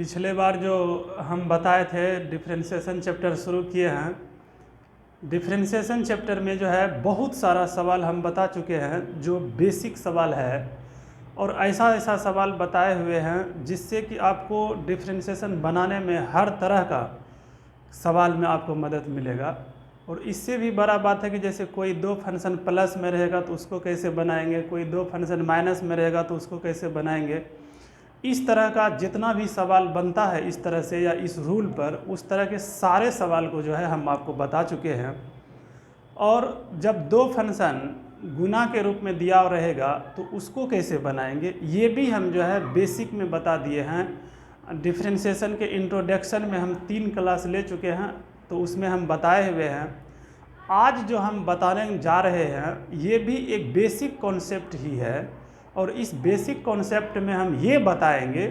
पिछले बार जो हम बताए थे डिफरेंशिएशन चैप्टर शुरू किए हैं। डिफरेंशिएशन चैप्टर में जो है बहुत सारा सवाल हम बता चुके हैं जो बेसिक सवाल है, और ऐसा ऐसा सवाल बताए हुए हैं जिससे कि आपको डिफरेंशिएशन बनाने में हर तरह का सवाल में आपको मदद मिलेगा। और इससे भी बड़ा बात है कि जैसे कोई दो फंक्शन प्लस में रहेगा तो उसको कैसे बनाएंगे, कोई दो फंक्शन माइनस में रहेगा तो उसको कैसे बनाएंगे। इस तरह का जितना भी सवाल बनता है इस तरह से या इस रूल पर, उस तरह के सारे सवाल को जो है हम आपको बता चुके हैं। और जब दो फंक्शन गुना के रूप में दिया रहेगा तो उसको कैसे बनाएंगे ये भी हम जो है बेसिक में बता दिए हैं। डिफरेंशिएशन के इंट्रोडक्शन में हम 3 क्लास ले चुके हैं, तो उसमें हम बताए हुए हैं। आज जो हम बताने जा रहे हैं ये भी एक बेसिक कॉन्सेप्ट ही है, और इस बेसिक कॉन्सेप्ट में हम ये बताएंगे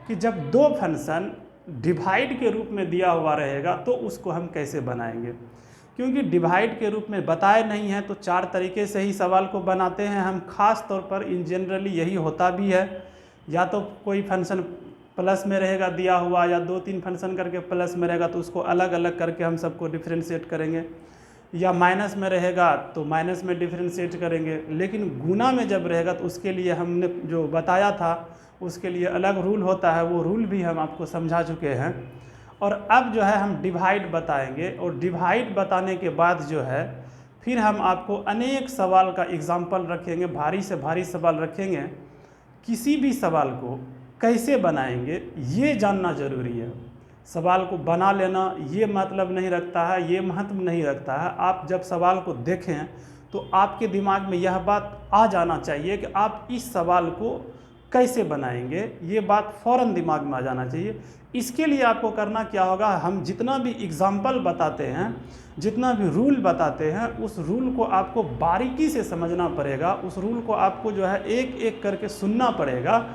कि जब दो फंक्शन डिवाइड के रूप में दिया हुआ रहेगा तो उसको हम कैसे बनाएंगे। क्योंकि डिवाइड के रूप में बताए नहीं है तो 4 तरीके से ही सवाल को बनाते हैं हम। खास तौर पर इन जनरली यही होता भी है, या तो कोई फंक्शन प्लस में रहेगा दिया हुआ, या 2-3 फंक्शन करके प्लस में रहेगा तो उसको अलग अलग करके हम सबको डिफ्रेंशिएट करेंगे, या माइनस में रहेगा तो माइनस में डिफ्रेंशिएट करेंगे। लेकिन गुना में जब रहेगा तो उसके लिए हमने जो बताया था उसके लिए अलग रूल होता है, वो रूल भी हम आपको समझा चुके हैं। और अब जो है हम डिवाइड बताएंगे, और डिवाइड बताने के बाद जो है फिर हम आपको अनेक सवाल का एग्जाम्पल रखेंगे, भारी से भारी सवाल रखेंगे। किसी भी सवाल को कैसे बनाएंगे ये जानना ज़रूरी है। सवाल को बना लेना ये मतलब नहीं रखता है, ये महत्व नहीं रखता है। आप जब सवाल को देखें तो आपके दिमाग में यह बात आ जाना चाहिए कि आप इस सवाल को कैसे बनाएंगे, ये बात फ़ौरन दिमाग में आ जाना चाहिए। इसके लिए आपको करना क्या होगा, हम जितना भी एग्जाम्पल बताते हैं, जितना भी रूल बताते हैं, उस रूल को आपको बारीकी से समझना पड़ेगा। उस रूल को आपको जो है एक एक करके सुनना पड़ेगा।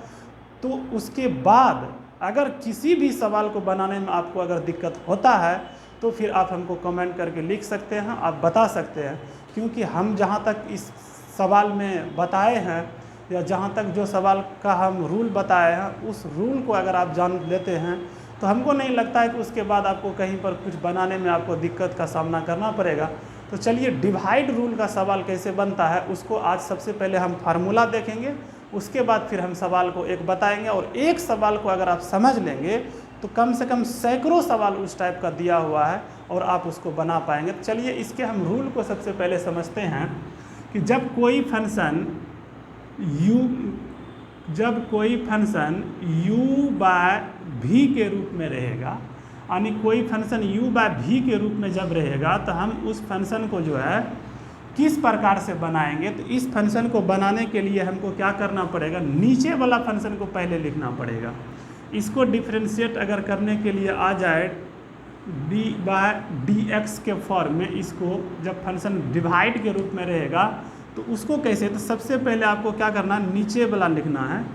तो उसके बाद अगर किसी भी सवाल को बनाने में आपको अगर दिक्कत होता है तो फिर आप हमको कमेंट करके लिख सकते हैं, आप बता सकते हैं। क्योंकि हम जहाँ तक इस सवाल में बताए हैं या जहाँ तक जो सवाल का हम रूल बताए हैं उस रूल को अगर आप जान लेते हैं तो हमको नहीं लगता है कि उसके बाद आपको कहीं पर कुछ बनाने में आपको दिक्कत का सामना करना पड़ेगा। तो चलिए डिवाइड रूल का सवाल कैसे बनता है उसको आज सबसे पहले हम फार्मूला देखेंगे, उसके बाद फिर हम सवाल को एक बताएंगे। और एक सवाल को अगर आप समझ लेंगे तो कम से कम सैकड़ों सवाल उस टाइप का दिया हुआ है और आप उसको बना पाएंगे। तो चलिए इसके हम रूल को सबसे पहले समझते हैं कि जब कोई फंक्शन u बाय v के रूप में रहेगा, यानी कोई फंक्शन u बाय v के रूप में जब रहेगा तो हम उस फंक्शन को जो है किस प्रकार से बनाएंगे। तो इस फंक्शन को बनाने के लिए हमको क्या करना पड़ेगा, नीचे वाला फंक्शन को पहले लिखना पड़ेगा। इसको डिफ्रेंशिएट अगर करने के लिए आ जाए d बाय dx के फॉर्म में, इसको जब फंक्शन डिवाइड के रूप में रहेगा तो उसको कैसे, तो सबसे पहले आपको क्या करना है, नीचे वाला लिखना है।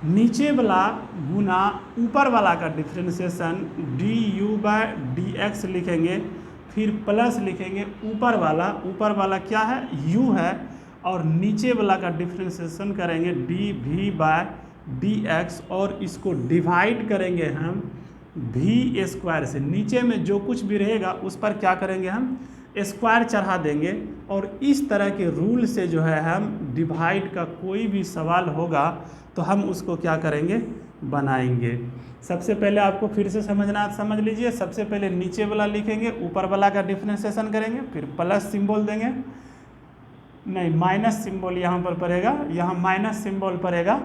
नीचे वाला गुना ऊपर वाला का डिफ्रेंशिएशन du बाय dx लिखेंगे, फिर प्लस लिखेंगे ऊपर वाला क्या है, u है, और नीचे वाला का डिफ्रेंशिएशन करेंगे dv बाय dx, और इसको डिवाइड करेंगे हम v स्क्वायर से। नीचे में जो कुछ भी रहेगा उस पर क्या करेंगे, हम स्क्वायर चढ़ा देंगे। और इस तरह के रूल से जो है हम डिवाइड का कोई भी सवाल होगा तो हम उसको क्या करेंगे, बनाएंगे। सबसे पहले आपको फिर से समझ लीजिए। सबसे पहले नीचे वाला लिखेंगे, ऊपर वाला का डिफ्रेंशिएशन करेंगे, फिर प्लस सिंबल देंगे, नहीं माइनस सिंबल यहाँ पर पड़ेगा, यहाँ माइनस सिंबल पड़ेगा।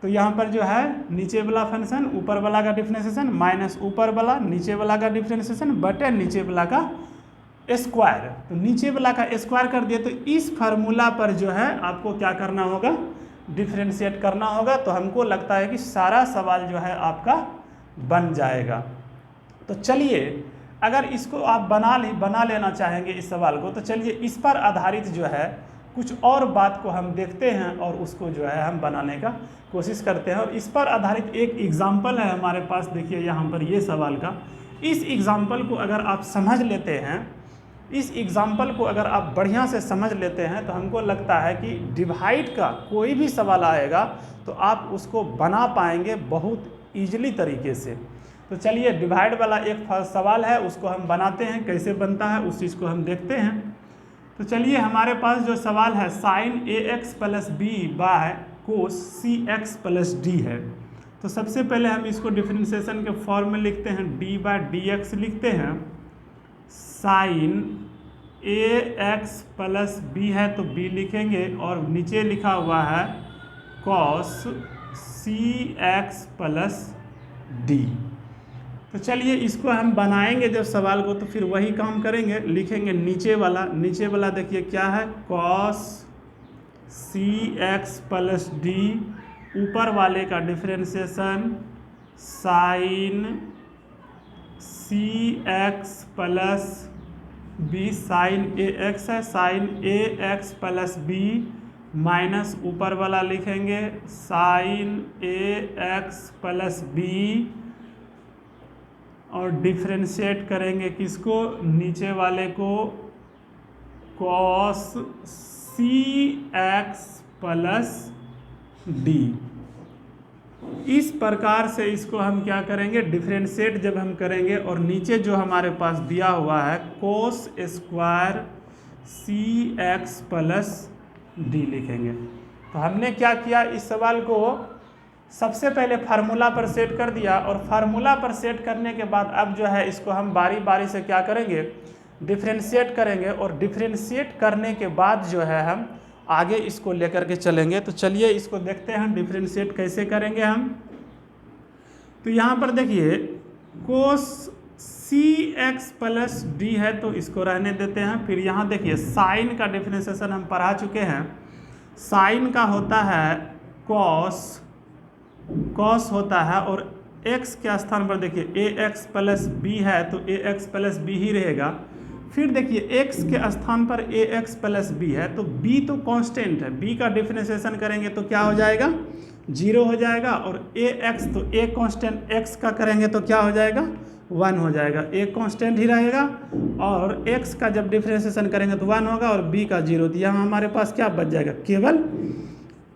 तो यहाँ पर जो है नीचे वाला फंक्शन ऊपर वाला का डिफ्रेंशिएशन माइनस ऊपर वाला नीचे वाला का डिफ्रेंशिएशन बटे नीचे वाला का स्क्वायर। तो नीचे वाला का स्क्वायर कर दिए तो इस फार्मूला पर जो है आपको क्या करना होगा, डिफ्रेंशिएट करना होगा। तो हमको लगता है कि सारा सवाल जो है आपका बन जाएगा। तो चलिए अगर इसको आप बना लेना चाहेंगे इस सवाल को, तो चलिए इस पर आधारित जो है कुछ और बात को हम देखते हैं और उसको जो है हम बनाने का कोशिश करते हैं। और इस पर आधारित एक एग्जाम्पल है हमारे पास, देखिए यहाँ पर ये सवाल का। इस एग्जाम्पल को अगर आप समझ लेते हैं, इस एग्जाम्पल को अगर आप बढ़िया से समझ लेते हैं तो हमको लगता है कि डिवाइड का कोई भी सवाल आएगा तो आप उसको बना पाएंगे बहुत ईजिली तरीके से। तो चलिए डिवाइड वाला एक सवाल है उसको हम बनाते हैं, कैसे बनता है उस चीज़ को हम देखते हैं। तो चलिए हमारे पास जो सवाल है sine A X plus B by cos C X plus D है। तो सबसे पहले हम इसको डिफरेंशिएशन के फॉर्म में लिखते हैं, डी बाय डी एक्स लिखते हैं। Sign A X plus B है तो बी लिखेंगे, और नीचे लिखा हुआ है cos C X plus D. तो चलिए इसको हम बनाएंगे जब सवाल को, तो फिर वही काम करेंगे, लिखेंगे नीचे वाला देखिए क्या है, cos C X plus D, ऊपर वाले का differentiation sign C X plus B, sign A x है, sine A X plus B minus ऊपर वाला लिखेंगे sine A X plus B, और डिफरेंशिएट करेंगे किसको, नीचे वाले को, cos C X plus D. इस प्रकार से इसको हम क्या करेंगे, डिफरेंशिएट जब हम करेंगे, और नीचे जो हमारे पास दिया हुआ है cos square C X plus D लिखेंगे। तो हमने क्या किया, इस सवाल को सबसे पहले फार्मूला पर सेट कर दिया, और फार्मूला पर सेट करने के बाद अब जो है इसको हम बारी बारी से क्या करेंगे, डिफरेंशिएट करेंगे, और डिफरेंशिएट करने के बाद जो है हम आगे इसको लेकर के चलेंगे। तो चलिए इसको देखते हैं डिफरेंशिएट कैसे करेंगे हम। तो यहाँ पर देखिए कोस सी एक्स प्लस डी है तो इसको रहने देते हैं। फिर यहाँ देखिए साइन का डिफरेंशिएशन हम पढ़ा चुके हैं, साइन का होता है कॉस होता है, और x के स्थान पर देखिए ए एक्स प्लस बी है तो ए एक्स प्लस बी ही रहेगा। फिर देखिए x के स्थान पर ए एक्स प्लस बी है तो b तो कांस्टेंट है, b का डिफरेंशिएशन करेंगे तो क्या हो जाएगा, 0 हो जाएगा, और ए एक्स तो ए कांस्टेंट x का करेंगे तो क्या हो जाएगा, 1 हो जाएगा, ए कांस्टेंट ही रहेगा, और x का जब डिफरेंशिएशन करेंगे तो 1 होगा, और b का 0। तो यहाँ हमारे पास क्या बच जाएगा, केवल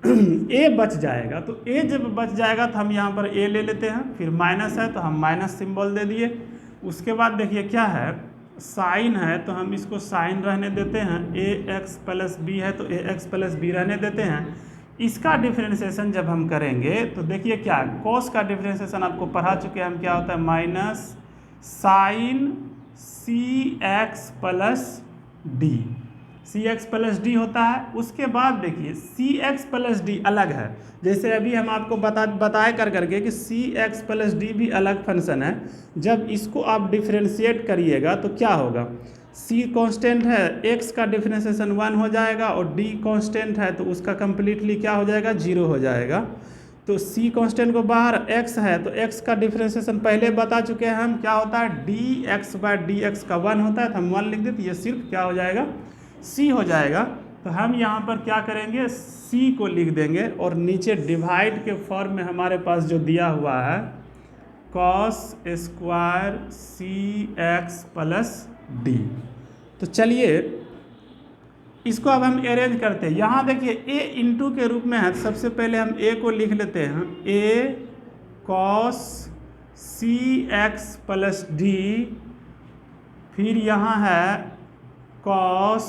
a बच जाएगा। तो a जब बच जाएगा तो हम यहाँ पर a ले लेते हैं, फिर माइनस है तो हम माइनस सिंबल दे दिए। उसके बाद देखिए क्या है, साइन है तो हम इसको साइन रहने देते हैं, ए एक्स प्लस बी है तो ए एक्स प्लस बी रहने देते हैं। इसका डिफरेंशिएशन जब हम करेंगे तो देखिए क्या है, कॉस का डिफरेंशिएशन आपको पढ़ा चुके हैं हम, क्या होता है, minus sign C X plus D, सी एक्स प्लस डी होता है। उसके बाद देखिए सी एक्स प्लस डी अलग है, जैसे अभी हम आपको बताए करके कि सी एक्स प्लस डी भी अलग फंक्शन है। जब इसको आप डिफरेंशिएट करिएगा तो क्या होगा, सी कांस्टेंट है, एक्स का डिफरेंशिएशन 1 हो जाएगा, और डी कांस्टेंट है तो उसका कंप्लीटली क्या हो जाएगा, 0 हो जाएगा। तो सी कांस्टेंट को बाहर, एक्स है तो एक्स का डिफरेंशिएशन पहले बता चुके हैं हम, क्या होता है, D X by D X का 1 होता है, तो हम 1 लिख देते, ये सिर्फ क्या हो जाएगा, सी हो जाएगा। तो हम यहाँ पर क्या करेंगे, सी को लिख देंगे, और नीचे डिवाइड के फॉर्म में हमारे पास जो दिया हुआ है cos square C X plus D. तो चलिए इसको अब हम अरेंज करते हैं। यहाँ देखिए a इंटू के रूप में है, तो सबसे पहले हम a को लिख लेते हैं, a cos C X plus D, फिर यहाँ है cos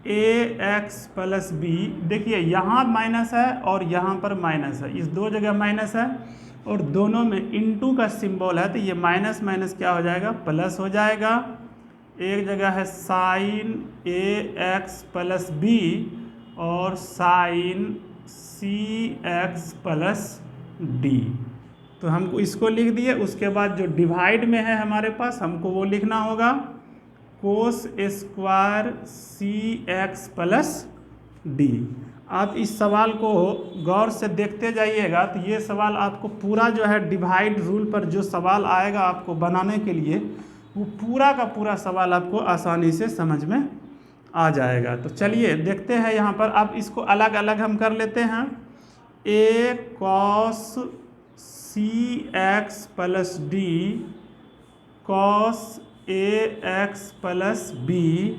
A X plus B. देखिए यहाँ माइनस है और यहाँ पर माइनस है, इस दो जगह माइनस है, और दोनों में इनटू का सिंबल है, तो ये माइनस माइनस क्या हो जाएगा, प्लस हो जाएगा। एक जगह है sine A X plus B और sine C X plus D. तो हमको इसको लिख दिए। उसके बाद जो डिवाइड में है हमारे पास, हमको वो लिखना होगा, cos square C X plus D. आप इस सवाल को गौर से देखते जाइएगा, तो ये सवाल आपको पूरा जो है डिवाइड रूल पर जो सवाल आएगा आपको बनाने के लिए, वो पूरा का पूरा सवाल आपको आसानी से समझ में आ जाएगा। तो चलिए देखते हैं यहाँ पर। अब इसको अलग अलग हम कर लेते हैं। ए cos C X plus D cos A X plus B,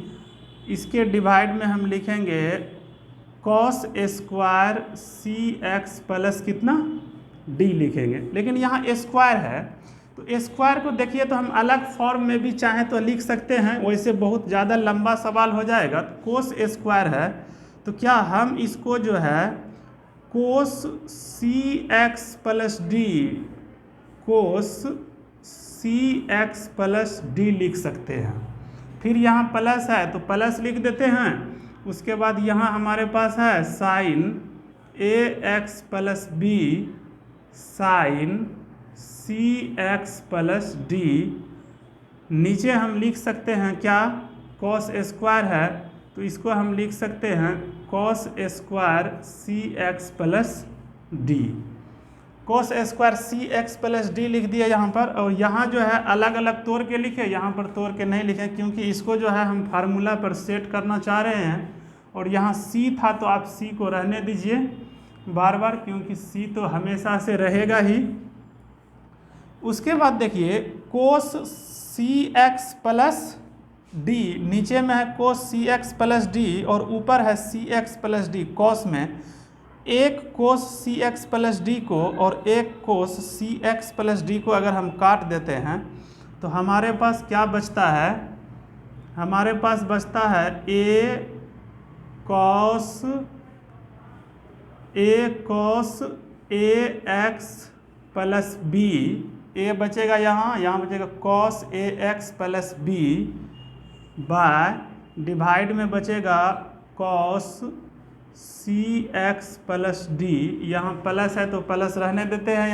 इसके डिवाइड में हम लिखेंगे cos square C X plus कितना डी लिखेंगे। लेकिन यहाँ स्क्वायर है, तो स्क्वायर को देखिए तो हम अलग फॉर्म में भी चाहें तो लिख सकते हैं, वैसे बहुत ज़्यादा लंबा सवाल हो जाएगा। कोस स्क्वायर है तो क्या हम इसको जो है कोस सी एक्स प्लस डी, कोस सी एक्स प्लस डी लिख सकते हैं। फिर यहाँ प्लस है तो प्लस लिख देते हैं। उसके बाद यहाँ हमारे पास है sine A X plus B sign C X plus D. नीचे हम लिख सकते हैं क्या, कॉस स्क्वायर है तो इसको हम लिख सकते हैं cos square C X plus D. Cos square C X plus D लिख दिया यहाँ पर। और यहाँ जो है अलग अलग तोड़ के लिखे, यहाँ पर तोड़ के नहीं लिखे क्योंकि इसको जो है हम फार्मूला पर सेट करना चाह रहे हैं। और यहाँ सी था तो आप सी को रहने दीजिए बार बार, क्योंकि सी तो हमेशा से रहेगा ही। उसके बाद देखिए कोस सी एक्स प्लस डी, नीचे में है कोस सी एक्स प्लस डी और ऊपर है सी एक्स प्लस डी। कॉस में एक कोस सी एक्स प्लस डी को और एक कोस सी एक्स प्लस डी को अगर हम काट देते हैं तो हमारे पास क्या बचता है, हमारे पास बचता है A cos A X plus B. A बचेगा यहाँ बचेगा cos A X plus B by divide में बचेगा cos C X plus D. यहाँ प्लस है तो प्लस रहने देते हैं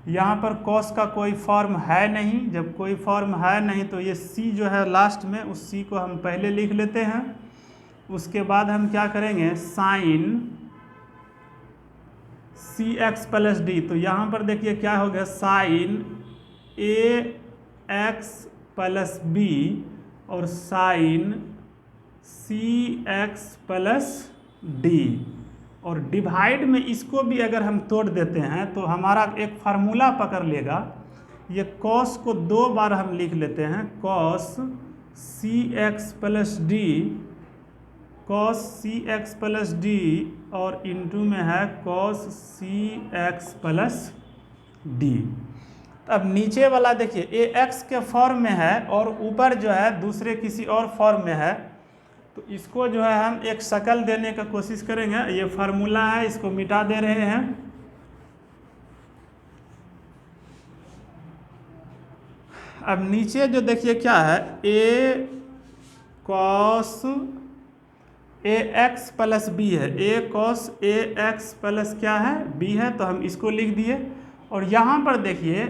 यहाँ पर कॉस का कोई फॉर्म है नहीं। जब कोई फॉर्म है नहीं तो ये सी जो है लास्ट में, उस सी को हम पहले लिख लेते हैं। उसके बाद हम क्या करेंगे sign C X plus D. तो यहाँ पर देखिए क्या हो गया, sign A X plus B और sine C X plus D. और डिवाइड में इसको भी अगर हम तोड़ देते हैं तो हमारा एक फार्मूला पकड़ लेगा। ये कॉस को दो बार हम लिख लेते हैं, cos C X plus D, cos C X plus D और इनटू में है cos C X plus D. अब नीचे वाला देखिए ए एक्स के फॉर्म में है और ऊपर जो है दूसरे किसी और फॉर्म में है, तो इसको जो है हम एक शक्ल देने का कोशिश करेंगे। ये फार्मूला है, इसको मिटा दे रहे हैं। अब नीचे जो देखिए क्या है, A cos A X plus B है, A cos A X plus क्या है बी है, तो हम इसको लिख दिए। और यहाँ पर देखिए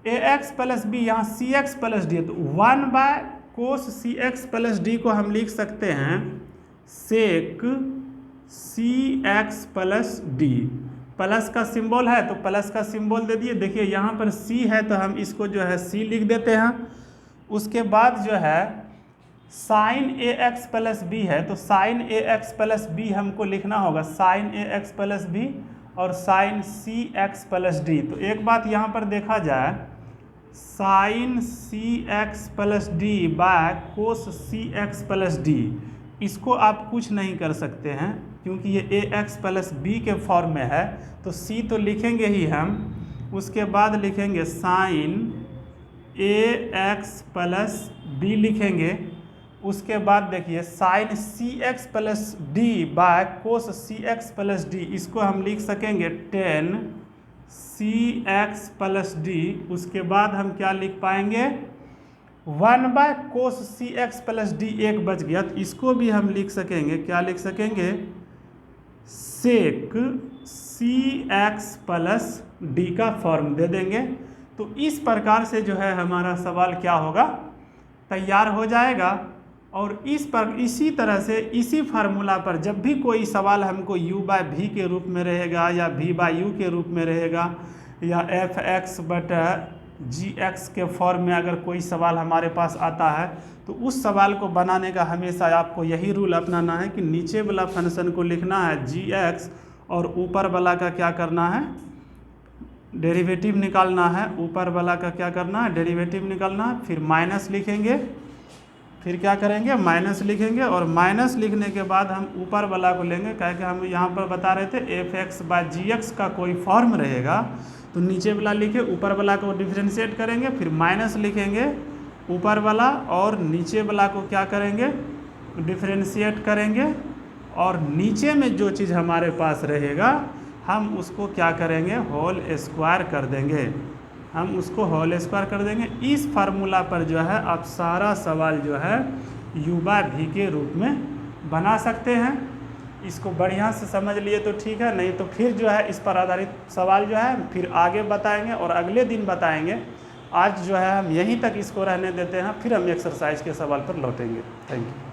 ए एक्स प्लस बी, यहाँ सी एक्स प्लस डी है तो 1 by cos C X plus D को हम लिख सकते हैं sec C X plus D. Plus का सिंबल है तो प्लस का सिंबल दे दिए। देखिए यहाँ पर सी है तो हम इसको जो है सी लिख देते हैं। उसके बाद जो है sine A X plus B है तो sine A X plus B हमको लिखना होगा sine A X plus B और sine C X plus D. तो एक बात यहाँ पर देखा जाए, sine C X plus D by cos C X plus D, इसको आप कुछ नहीं कर सकते हैं क्योंकि ये ए एक्स प्लस बी के फॉर्म में है, तो सी तो लिखेंगे ही हम। उसके बाद लिखेंगे sine A X plus B लिखेंगे। उसके बाद देखिए sine C X plus D by cos C X plus D, इसको हम लिख सकेंगे tan C X plus D. उसके बाद हम क्या लिख पाएंगे 1 by cos C X plus D, एक बच गया तो इसको भी हम लिख सकेंगे, क्या लिख सकेंगे सेक सी एक्स प्लस डी का फॉर्म दे देंगे। तो इस प्रकार से जो है हमारा सवाल क्या होगा तैयार हो जाएगा। और इसी तरह से इसी फार्मूला पर जब भी कोई सवाल हमको u बाय v के रूप में रहेगा या v बाय u के रूप में रहेगा या एफ एक्स बटा जी एक्स के फॉर्म में अगर कोई सवाल हमारे पास आता है तो उस सवाल को बनाने का हमेशा आपको यही रूल अपनाना है कि नीचे वाला फंक्शन को लिखना है जी एक्स और ऊपर वाला का क्या करना है डेरिवेटिव निकालना है। ऊपर वाला का क्या करना है डेरिवेटिव निकालना है, फिर माइनस लिखेंगे, फिर क्या करेंगे, माइनस लिखेंगे, और माइनस लिखने के बाद हम ऊपर वाला को लेंगे, क्या कि हम यहाँ पर बता रहे थे f(x/gx) का कोई फॉर्म रहेगा तो नीचे वाला लिखे, ऊपर वाला को डिफ्रेंशिएट करेंगे, फिर माइनस लिखेंगे ऊपर वाला, और नीचे वाला को क्या करेंगे, डिफ्रेंशिएट करेंगे, और नीचे में जो चीज़ हमारे पास रहेगा हम उसको क्या करेंगे, होल स्क्वायर कर देंगे, हम उसको होल स्क्वायर कर देंगे। इस फार्मूला पर जो है आप सारा सवाल जो है u/v के रूप में बना सकते हैं। इसको बढ़िया से समझ लिए तो ठीक है, नहीं तो फिर जो है इस पर आधारित सवाल जो है फिर आगे बताएंगे और अगले दिन बताएंगे। आज जो है हम यहीं तक इसको रहने देते हैं, फिर हम एक्सरसाइज के सवाल पर लौटेंगे। Thank you.